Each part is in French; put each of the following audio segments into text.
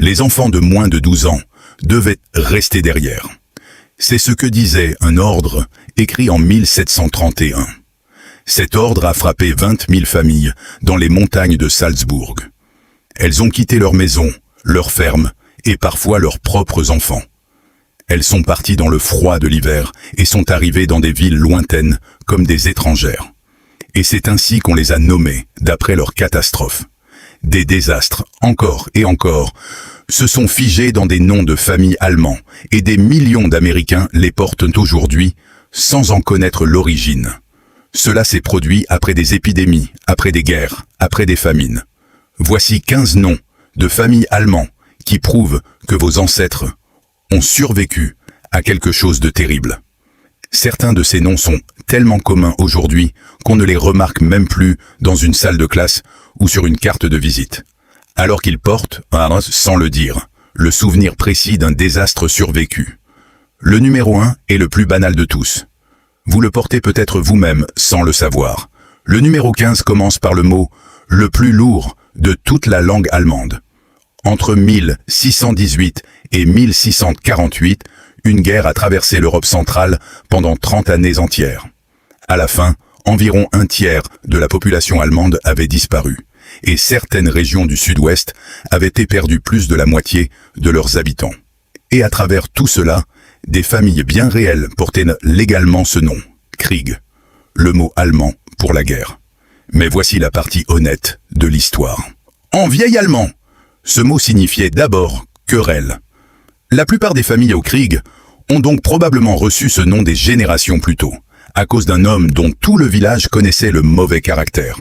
Les enfants de moins de 12 ans devaient rester derrière. C'est ce que disait un ordre écrit en 1731. Cet ordre a frappé 20 000 familles dans les montagnes de Salzbourg. Elles ont quitté leur maison, leur ferme et parfois leurs propres enfants. Elles sont parties dans le froid de l'hiver et sont arrivées dans des villes lointaines comme des étrangères. Et c'est ainsi qu'on les a nommées d'après leurs catastrophes. Des désastres, encore et encore, se sont figés dans des noms de familles allemands et des millions d'Américains les portent aujourd'hui sans en connaître l'origine. Cela s'est produit après des épidémies, après des guerres, après des famines. Voici 15 noms de familles allemands qui prouvent que vos ancêtres ont survécu à quelque chose de terrible. Certains de ces noms sont tellement communs aujourd'hui qu'on ne les remarque même plus dans une salle de classe ou sur une carte de visite. Alors qu'ils portent, sans le dire, le souvenir précis d'un désastre survécu. Le numéro 1 est le plus banal de tous. Vous le portez peut-être vous-même sans le savoir. Le numéro 15 commence par le mot le plus lourd de toute la langue allemande. Entre 1618 et 1648, une guerre a traversé l'Europe centrale pendant 30 années entières. À la fin, environ un tiers de la population allemande avait disparu, et certaines régions du sud-ouest avaient éperdu plus de la moitié de leurs habitants. Et à travers tout cela, des familles bien réelles portaient légalement ce nom, Krieg, le mot allemand pour la guerre. Mais voici la partie honnête de l'histoire. En vieil allemand, ce mot signifiait d'abord querelle. La plupart des familles au Krieg ont donc probablement reçu ce nom des générations plus tôt, à cause d'un homme dont tout le village connaissait le mauvais caractère.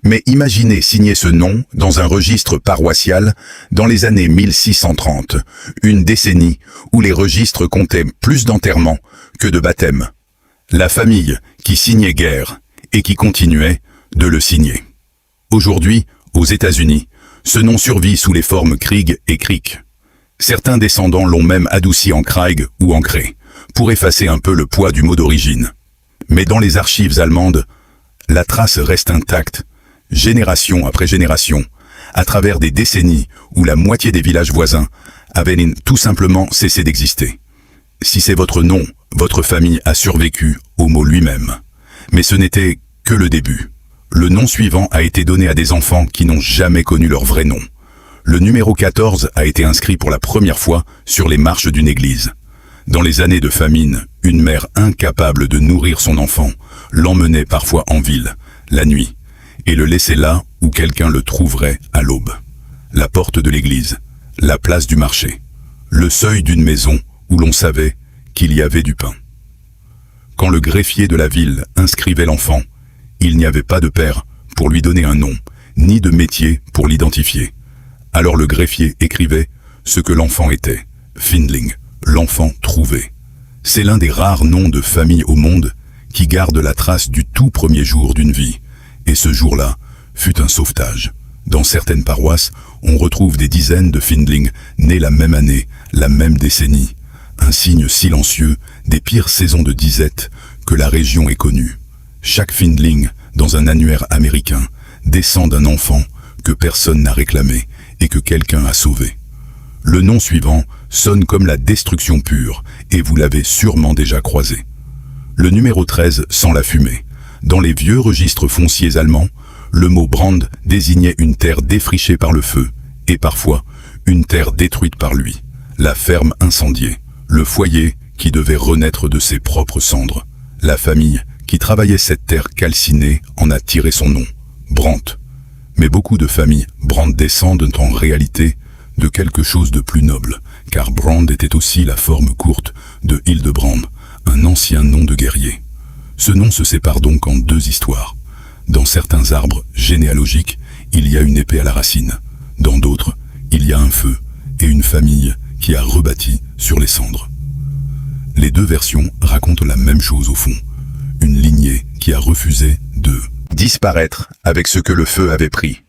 Mais imaginez signer ce nom dans un registre paroissial dans les années 1630, une décennie où les registres comptaient plus d'enterrements que de baptêmes. La famille qui signait guerre et qui continuait de le signer. Aujourd'hui, aux États-Unis, ce nom survit sous les formes Krieg et Crick. Certains descendants l'ont même adouci en Craig ou en Cré, pour effacer un peu le poids du mot d'origine. Mais dans les archives allemandes, la trace reste intacte, génération après génération, à travers des décennies où la moitié des villages voisins avaient tout simplement cessé d'exister. Si c'est votre nom, votre famille a survécu au mot lui-même. Mais ce n'était que le début. Le nom suivant a été donné à des enfants qui n'ont jamais connu leur vrai nom. Le numéro 14 a été inscrit pour la première fois sur les marches d'une église. Dans les années de famine, une mère incapable de nourrir son enfant l'emmenait parfois en ville, la nuit, et le laissait là où quelqu'un le trouverait à l'aube. La porte de l'église, la place du marché, le seuil d'une maison où l'on savait qu'il y avait du pain. Quand le greffier de la ville inscrivait l'enfant, il n'y avait pas de père pour lui donner un nom, ni de métier pour l'identifier. Alors le greffier écrivait ce que l'enfant était, Findling, l'enfant trouvé. C'est l'un des rares noms de famille au monde qui garde la trace du tout premier jour d'une vie. Et ce jour-là fut un sauvetage. Dans certaines paroisses, on retrouve des dizaines de Findling nés la même année, la même décennie. Un signe silencieux des pires saisons de disette que la région ait connue. Chaque Findling, dans un annuaire américain, descend d'un enfant que personne n'a réclamé et que quelqu'un a sauvé. Le nom suivant sonne comme la destruction pure, et vous l'avez sûrement déjà croisé. Le numéro 13 sent la fumée. Dans les vieux registres fonciers allemands, le mot Brand désignait une terre défrichée par le feu, et parfois une terre détruite par lui. La ferme incendiée, le foyer qui devait renaître de ses propres cendres. La famille qui travaillait cette terre calcinée en a tiré son nom, Brandt. Mais beaucoup de familles Brand descendent en réalité de quelque chose de plus noble, car Brand était aussi la forme courte de Hildebrand, un ancien nom de guerrier. Ce nom se sépare donc en deux histoires. Dans certains arbres généalogiques, il y a une épée à la racine. Dans d'autres, il y a un feu et une famille qui a rebâti sur les cendres. Les deux versions racontent la même chose au fond. Une lignée qui a refusé de disparaître avec ce que le feu avait pris.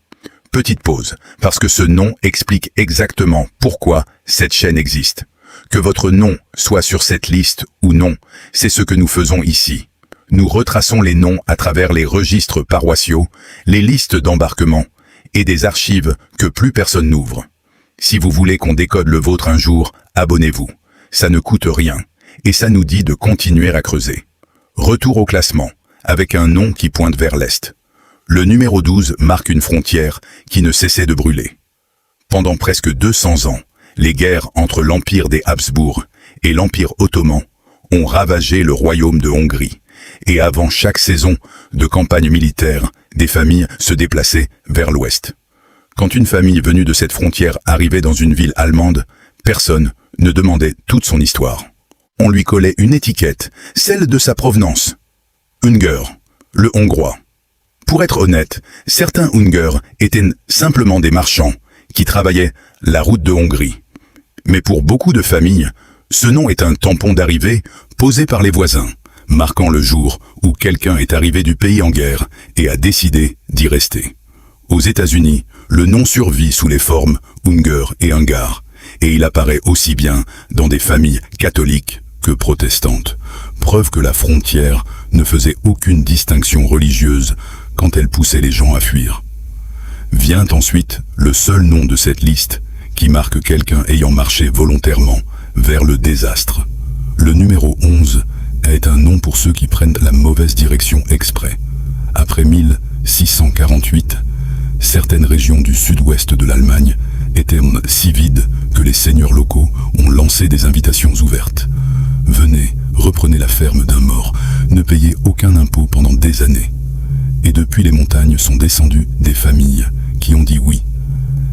Petite pause, parce que ce nom explique exactement pourquoi cette chaîne existe. Que votre nom soit sur cette liste ou non, c'est ce que nous faisons ici. Nous retraçons les noms à travers les registres paroissiaux, les listes d'embarquement et des archives que plus personne n'ouvre. Si vous voulez qu'on décode le vôtre un jour, abonnez-vous. Ça ne coûte rien. Et ça nous dit de continuer à creuser. Retour au classement, avec un nom qui pointe vers l'Est. Le numéro 12 marque une frontière qui ne cessait de brûler. Pendant presque 200 ans, les guerres entre l'Empire des Habsbourg et l'Empire ottoman ont ravagé le royaume de Hongrie. Et avant chaque saison de campagne militaire, des familles se déplaçaient vers l'ouest. Quand une famille venue de cette frontière arrivait dans une ville allemande, personne ne demandait toute son histoire. On lui collait une étiquette, celle de sa provenance. Unger, le hongrois. Pour être honnête, certains Unger étaient simplement des marchands qui travaillaient la route de Hongrie. Mais pour beaucoup de familles, ce nom est un tampon d'arrivée posé par les voisins, marquant le jour où quelqu'un est arrivé du pays en guerre et a décidé d'y rester. Aux États-Unis, le nom survit sous les formes Unger et Ungar, et il apparaît aussi bien dans des familles catholiques que protestantes, preuve que la frontière ne faisait aucune distinction religieuse quand elle poussait les gens à fuir. Vient ensuite le seul nom de cette liste qui marque quelqu'un ayant marché volontairement vers le désastre. Le numéro 11 est un nom pour ceux qui prennent la mauvaise direction exprès. Après 1648, certaines régions du sud-ouest de l'Allemagne étaient si vides que les seigneurs locaux ont lancé des invitations ouvertes. Venez, reprenez la ferme d'un mort, ne payez aucun impôt pendant des années. Et depuis les montagnes sont descendues des familles qui ont dit oui.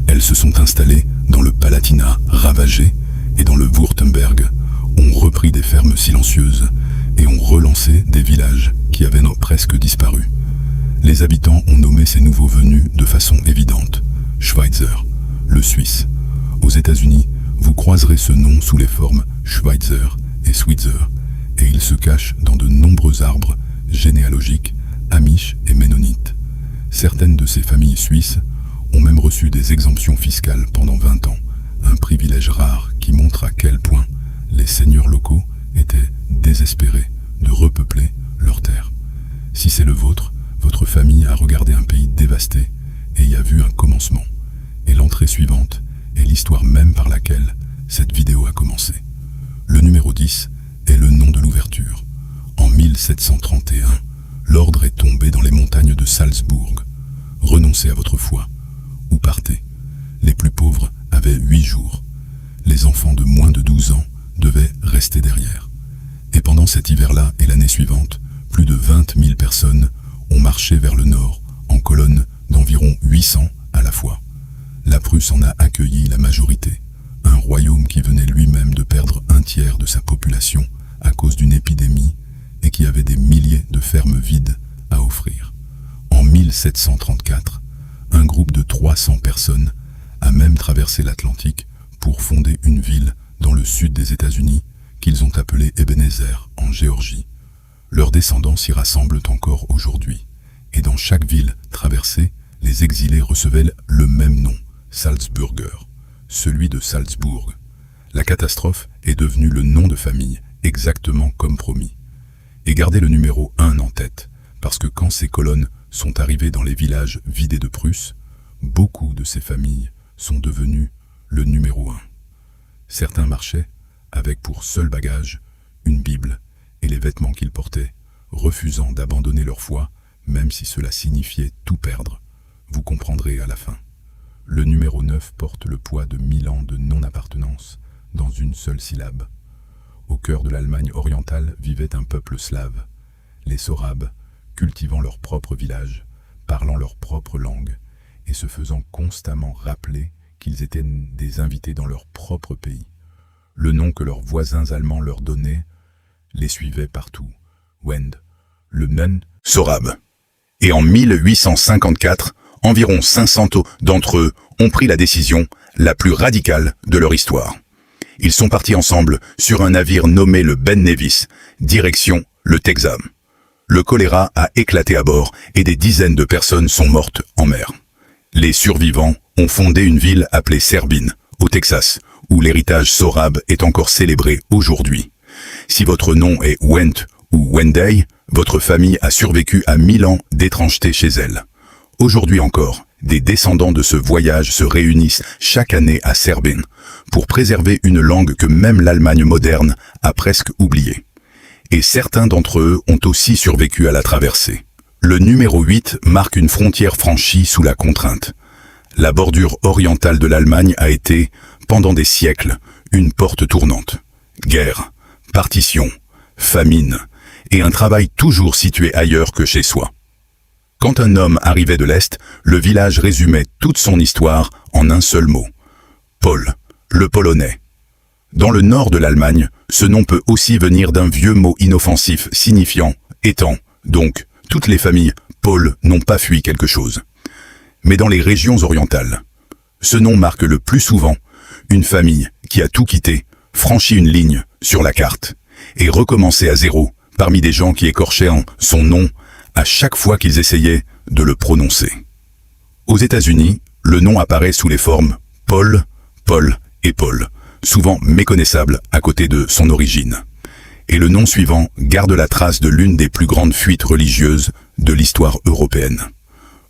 Elles se sont installées dans le Palatinat ravagé et dans le Württemberg, ont repris des fermes silencieuses et ont relancé des villages qui avaient presque disparu. Les habitants ont nommé ces nouveaux venus de façon évidente. Schweitzer, le Suisse. Aux États-Unis, vous croiserez ce nom sous les formes Schweitzer et Switzer, et il se cache dans de nombreux arbres généalogiques, amish et ménonites. Certaines de ces familles suisses ont même reçu des exemptions fiscales pendant 20 ans, un privilège rare qui montre à quel point les seigneurs locaux étaient désespérés de repeupler leurs terres. Si c'est le vôtre, votre famille a regardé un pays dévasté et y a vu un commencement. Et l'entrée suivante est l'histoire même par laquelle cette vidéo a commencé. Le numéro 10 est le nom de l'ouverture. En 1731, l'ordre est tombé dans les montagnes de Salzbourg. Renoncez à votre foi ou partez. Les plus pauvres avaient 8 jours. Les enfants de moins de 12 ans devaient rester derrière. Et pendant cet hiver-là et l'année suivante, plus de 20 000 personnes ont marché vers le nord en colonne d'environ 800 à la fois. La Prusse en a accueilli la majorité, un royaume qui venait lui-même de perdre un tiers de sa population à cause d'une épidémie et qui avait des milliers de fermes vides à offrir. En 1734, un groupe de 300 personnes a même traversé l'Atlantique pour fonder une ville dans le sud des États-Unis qu'ils ont appelée Ebenezer en Géorgie. Leurs descendants s'y rassemblent encore aujourd'hui, et dans chaque ville traversée, les exilés recevaient le même nom, Salzburger, celui de Salzbourg. La catastrophe est devenue le nom de famille, exactement comme promis. Et gardez le numéro 1 en tête, parce que quand ces colonnes sont arrivées dans les villages vidés de Prusse, beaucoup de ces familles sont devenues le numéro 1. Certains marchaient avec pour seul bagage une Bible et les vêtements qu'ils portaient, refusant d'abandonner leur foi, même si cela signifiait tout perdre. Vous comprendrez à la fin. Le numéro 9 porte le poids de 1000 ans de non-appartenance dans une seule syllabe. Au cœur de l'Allemagne orientale vivait un peuple slave, les Sorabes, cultivant leur propre village, parlant leur propre langue et se faisant constamment rappeler qu'ils étaient des invités dans leur propre pays. Le nom que leurs voisins allemands leur donnaient les suivait partout. Wend, le Nun, Sorab. Et en 1854, environ 500 d'entre eux ont pris la décision la plus radicale de leur histoire. Ils sont partis ensemble sur un navire nommé le Ben Nevis, direction le Texas. Le choléra a éclaté à bord et des dizaines de personnes sont mortes en mer. Les survivants ont fondé une ville appelée Serbine, au Texas, où l'héritage Sorabe est encore célébré aujourd'hui. Si votre nom est Went ou Wenday, votre famille a survécu à 1000 ans d'étrangeté chez elle. Aujourd'hui encore, des descendants de ce voyage se réunissent chaque année à Serbin pour préserver une langue que même l'Allemagne moderne a presque oubliée. Et certains d'entre eux ont aussi survécu à la traversée. Le numéro 8 marque une frontière franchie sous la contrainte. La bordure orientale de l'Allemagne a été, pendant des siècles, une porte tournante. Guerre, partition, famine, et un travail toujours situé ailleurs que chez soi. Quand un homme arrivait de l'Est, le village résumait toute son histoire en un seul mot. Paul, le Polonais. Dans le nord de l'Allemagne, ce nom peut aussi venir d'un vieux mot inoffensif signifiant « étant ». Donc, toutes les familles Paul n'ont pas fui quelque chose. Mais dans les régions orientales, ce nom marque le plus souvent une famille qui a tout quitté, franchi une ligne sur la carte et recommencé à zéro parmi des gens qui écorchaient son nom à chaque fois qu'ils essayaient de le prononcer. Aux États-Unis, le nom apparaît sous les formes Paul, Paul et Paul, souvent méconnaissable à côté de son origine. Et le nom suivant garde la trace de l'une des plus grandes fuites religieuses de l'histoire européenne.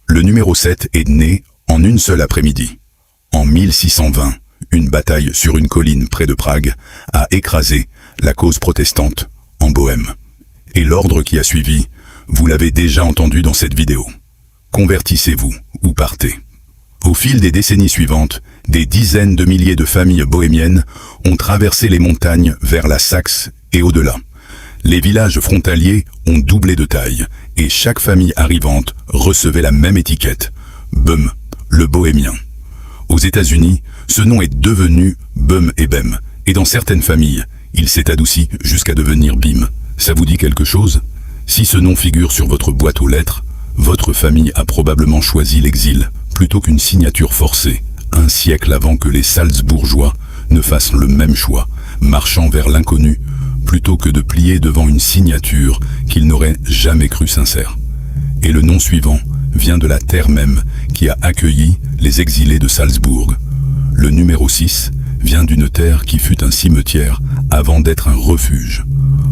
Le numéro 7 est né en une seule après-midi. En 1620, une bataille sur une colline près de Prague a écrasé la cause protestante en Bohême. Et l'ordre qui a suivi, vous l'avez déjà entendu dans cette vidéo. Convertissez-vous ou partez. Au fil des décennies suivantes, des dizaines de milliers de familles bohémiennes ont traversé les montagnes vers la Saxe et au-delà. Les villages frontaliers ont doublé de taille et chaque famille arrivante recevait la même étiquette, Böhm, le bohémien. Aux États-Unis, ce nom est devenu Böhm et Bem, et dans certaines familles, il s'est adouci jusqu'à devenir Bim. Ça vous dit quelque chose? Si ce nom figure sur votre boîte aux lettres, votre famille a probablement choisi l'exil plutôt qu'une signature forcée, un siècle avant que les Salzbourgeois ne fassent le même choix, marchant vers l'inconnu, plutôt que de plier devant une signature qu'ils n'auraient jamais cru sincère. Et le nom suivant vient de la terre même qui a accueilli les exilés de Salzbourg. Le numéro 6 vient d'une terre qui fut un cimetière avant d'être un refuge.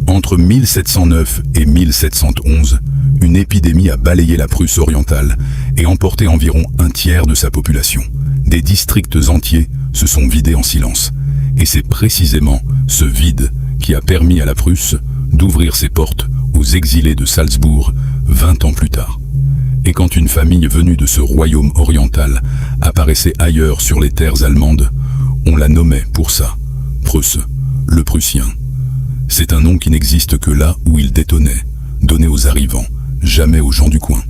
Entre 1709 et 1711, une épidémie a balayé la Prusse orientale et emporté environ un tiers de sa population. Des districts entiers se sont vidés en silence. Et c'est précisément ce vide qui a permis à la Prusse d'ouvrir ses portes aux exilés de Salzbourg 20 ans plus tard. Et quand une famille venue de ce royaume oriental apparaissait ailleurs sur les terres allemandes, on la nommait pour ça, Prusse, le Prussien. C'est un nom qui n'existe que là où il détonnait, donné aux arrivants, jamais aux gens du coin.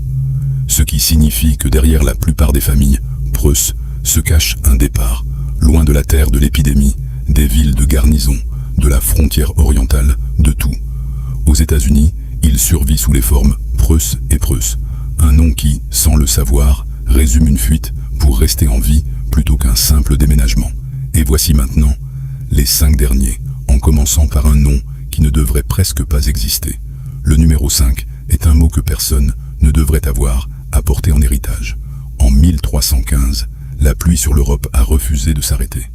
Ce qui signifie que derrière la plupart des familles, Prusse, se cache un départ, loin de la terre de l'épidémie, des villes de garnison, de la frontière orientale, de tout. Aux États-Unis, il survit sous les formes Prusse et Prusse, un nom qui, sans le savoir, résume une fuite pour rester en vie plutôt qu'un simple déménagement. Et voici maintenant les 5 derniers, en commençant par un nom qui ne devrait presque pas exister. Le numéro 5 est un mot que personne ne devrait avoir à porter en héritage. En 1315, la pluie sur l'Europe a refusé de s'arrêter.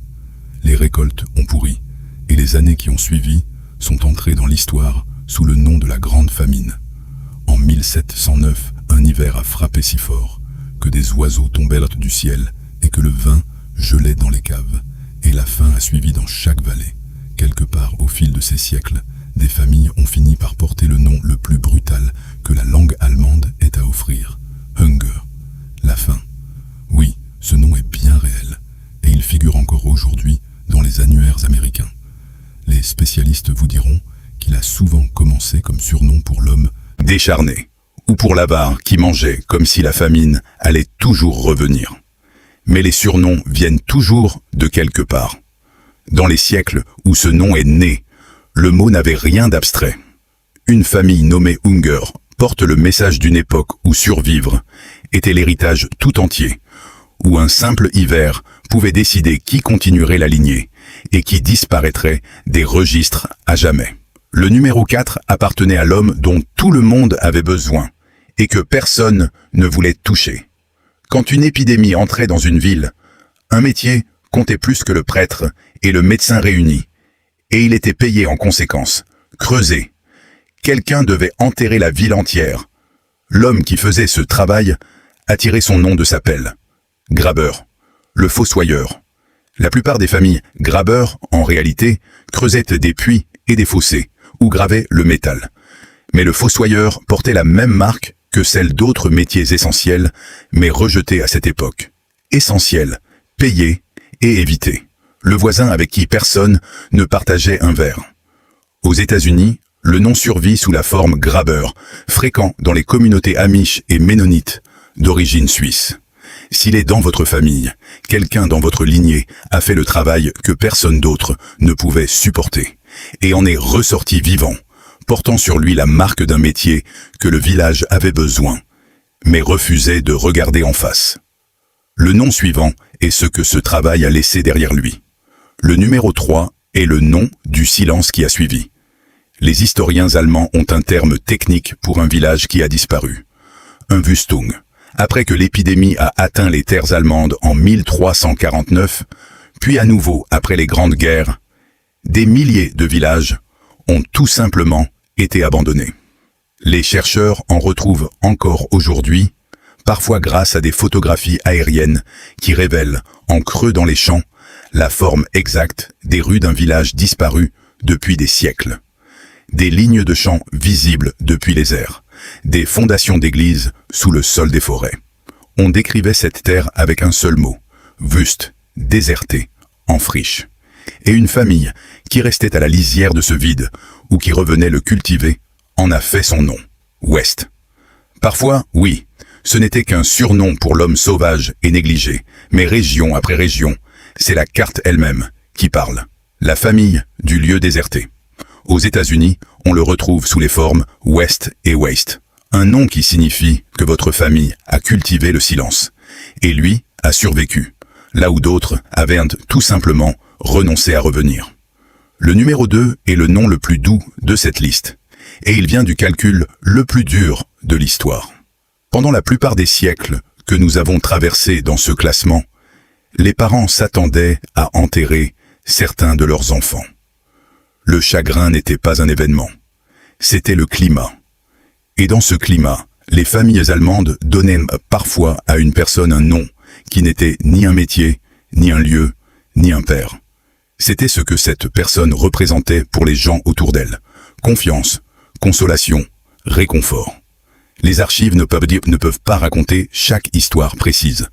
Les récoltes ont pourri, et les années qui ont suivi sont entrées dans l'histoire sous le nom de la Grande Famine. En 1709, un hiver a frappé si fort que des oiseaux tombèrent du ciel et que le vin gelait dans les caves, et la faim a suivi dans chaque vallée. Quelque part au fil de ces siècles, des familles ont fini par porter le nom le plus brutal que la langue allemande ait à offrir. Hunger, la faim. Oui, ce nom est bien réel, et il figure encore aujourd'hui dans les annuaires américains. Les spécialistes vous diront qu'il a souvent commencé comme surnom pour l'homme décharné, ou pour l'avare qui mangeait comme si la famine allait toujours revenir. Mais les surnoms viennent toujours de quelque part. Dans les siècles où ce nom est né, le mot n'avait rien d'abstrait. Une famille nommée Hunger porte le message d'une époque où survivre était l'héritage tout entier, où un simple hiver pouvait décider qui continuerait la lignée et qui disparaîtrait des registres à jamais. Le numéro 4 appartenait à l'homme dont tout le monde avait besoin et que personne ne voulait toucher. Quand une épidémie entrait dans une ville, un métier comptait plus que le prêtre et le médecin réunis, et il était payé en conséquence, creusé. Quelqu'un devait enterrer la ville entière. L'homme qui faisait ce travail a tiré son nom de sa pelle. Grabeur, le fossoyeur. La plupart des familles grabeurs, en réalité, creusaient des puits et des fossés, ou gravaient le métal. Mais le fossoyeur portait la même marque que celle d'autres métiers essentiels, mais rejetés à cette époque. Essentiel, payé et évité. Le voisin avec qui personne ne partageait un verre. Aux États-Unis, le nom survit sous la forme grabeur, fréquent dans les communautés amish et ménonites d'origine suisse. S'il est dans votre famille, quelqu'un dans votre lignée a fait le travail que personne d'autre ne pouvait supporter, et en est ressorti vivant, portant sur lui la marque d'un métier que le village avait besoin, mais refusait de regarder en face. Le nom suivant est ce que ce travail a laissé derrière lui. Le numéro 3 est le nom du silence qui a suivi. Les historiens allemands ont un terme technique pour un village qui a disparu. Un Wüstung. Après que l'épidémie a atteint les terres allemandes en 1349, puis à nouveau après les grandes guerres, des milliers de villages ont tout simplement été abandonnés. Les chercheurs en retrouvent encore aujourd'hui, parfois grâce à des photographies aériennes qui révèlent, en creux dans les champs, la forme exacte des rues d'un village disparu depuis des siècles. Des lignes de champs visibles depuis les airs, des fondations d'églises sous le sol des forêts. On décrivait cette terre avec un seul mot, wüst, désertée, en friche. Et une famille qui restait à la lisière de ce vide, ou qui revenait le cultiver, en a fait son nom, West. Parfois, oui, ce n'était qu'un surnom pour l'homme sauvage et négligé, mais région après région, c'est la carte elle-même qui parle. La famille du lieu déserté. Aux États-Unis, on le retrouve sous les formes West et Waste. Un nom qui signifie que votre famille a cultivé le silence. Et lui a survécu, là où d'autres avaient tout simplement renoncé à revenir. Le numéro 2 est le nom le plus doux de cette liste. Et il vient du calcul le plus dur de l'histoire. Pendant la plupart des siècles que nous avons traversés dans ce classement, les parents s'attendaient à enterrer certains de leurs enfants. Le chagrin n'était pas un événement, c'était le climat. Et dans ce climat, les familles allemandes donnaient parfois à une personne un nom qui n'était ni un métier, ni un lieu, ni un père. C'était ce que cette personne représentait pour les gens autour d'elle. Confiance, consolation, réconfort. Les archives ne peuvent pas raconter chaque histoire précise.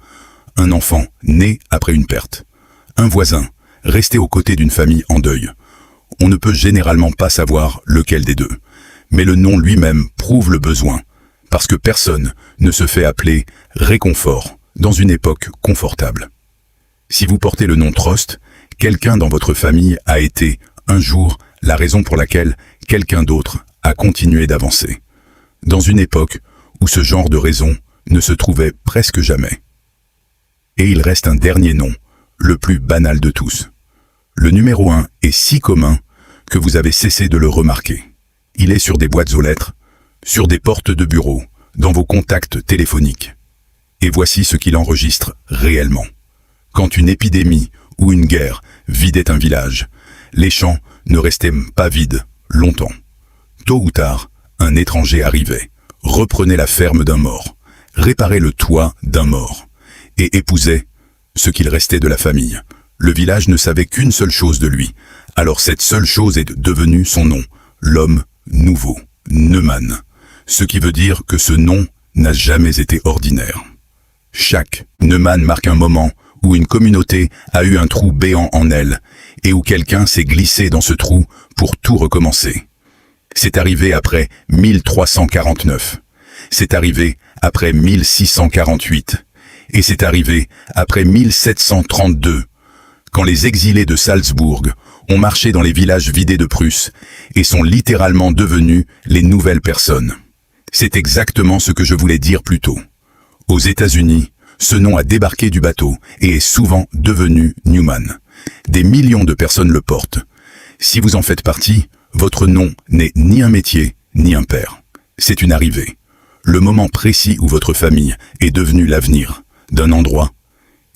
Un enfant né après une perte. Un voisin resté aux côtés d'une famille en deuil. On ne peut généralement pas savoir lequel des deux. Mais le nom lui-même prouve le besoin, parce que personne ne se fait appeler réconfort dans une époque confortable. Si vous portez le nom Trost, quelqu'un dans votre famille a été, un jour, la raison pour laquelle quelqu'un d'autre a continué d'avancer. Dans une époque où ce genre de raison ne se trouvait presque jamais. Et il reste un dernier nom, le plus banal de tous. Le numéro 1 est si commun que vous avez cessé de le remarquer. Il est sur des boîtes aux lettres, sur des portes de bureau, dans vos contacts téléphoniques. Et voici ce qu'il enregistre réellement. Quand une épidémie ou une guerre vidait un village, les champs ne restaient pas vides longtemps. Tôt ou tard, un étranger arrivait, reprenait la ferme d'un mort, réparait le toit d'un mort, et épousait ce qu'il restait de la famille. Le village ne savait qu'une seule chose de lui, alors cette seule chose est devenue son nom, l'homme nouveau, Neumann, ce qui veut dire que ce nom n'a jamais été ordinaire. Chaque Neumann marque un moment où une communauté a eu un trou béant en elle, et où quelqu'un s'est glissé dans ce trou pour tout recommencer. C'est arrivé après 1349, c'est arrivé après 1648, et c'est arrivé après 1732, quand les exilés de Salzbourg ont marché dans les villages vidés de Prusse et sont littéralement devenus les nouvelles personnes. C'est exactement ce que je voulais dire plus tôt. Aux États-Unis, ce nom a débarqué du bateau et est souvent devenu Neumann. Des millions de personnes le portent. Si vous en faites partie, votre nom n'est ni un métier, ni un père. C'est une arrivée. Le moment précis où votre famille est devenue l'avenir d'un endroit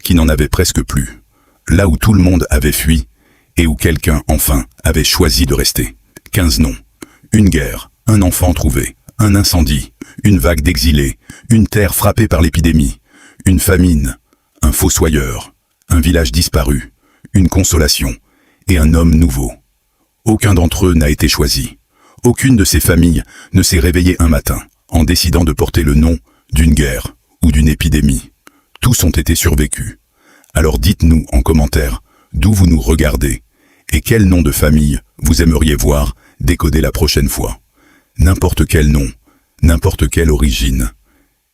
qui n'en avait presque plus. Là où tout le monde avait fui, et où quelqu'un, enfin, avait choisi de rester. 15 noms. Une guerre, un enfant trouvé, un incendie, une vague d'exilés, une terre frappée par l'épidémie, une famine, un un fossoyeur, un village disparu, une consolation et un homme nouveau. Aucun d'entre eux n'a été choisi. Aucune de ces familles ne s'est réveillée un matin en décidant de porter le nom d'une guerre ou d'une épidémie. Tous ont été survécus. Alors dites-nous en commentaire d'où vous nous regardez et quel nom de famille vous aimeriez voir décoder la prochaine fois. N'importe quel nom, n'importe quelle origine.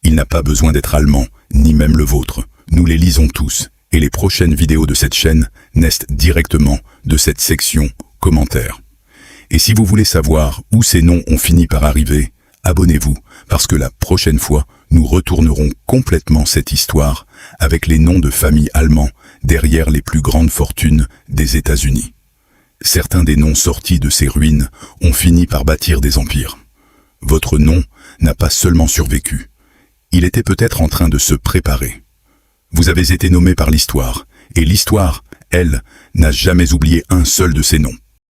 Il n'a pas besoin d'être allemand, ni même le vôtre. Nous les lisons tous, et les prochaines vidéos de cette chaîne naissent directement de cette section commentaires. Et si vous voulez savoir où ces noms ont fini par arriver, abonnez-vous, parce que la prochaine fois, nous retournerons complètement cette histoire avec les noms de familles allemands derrière les plus grandes fortunes des États-Unis. Certains des noms sortis de ces ruines ont fini par bâtir des empires. Votre nom n'a pas seulement survécu. Il était peut-être en train de se préparer. Vous avez été nommé par l'histoire, et l'histoire, elle, n'a jamais oublié un seul de ces noms.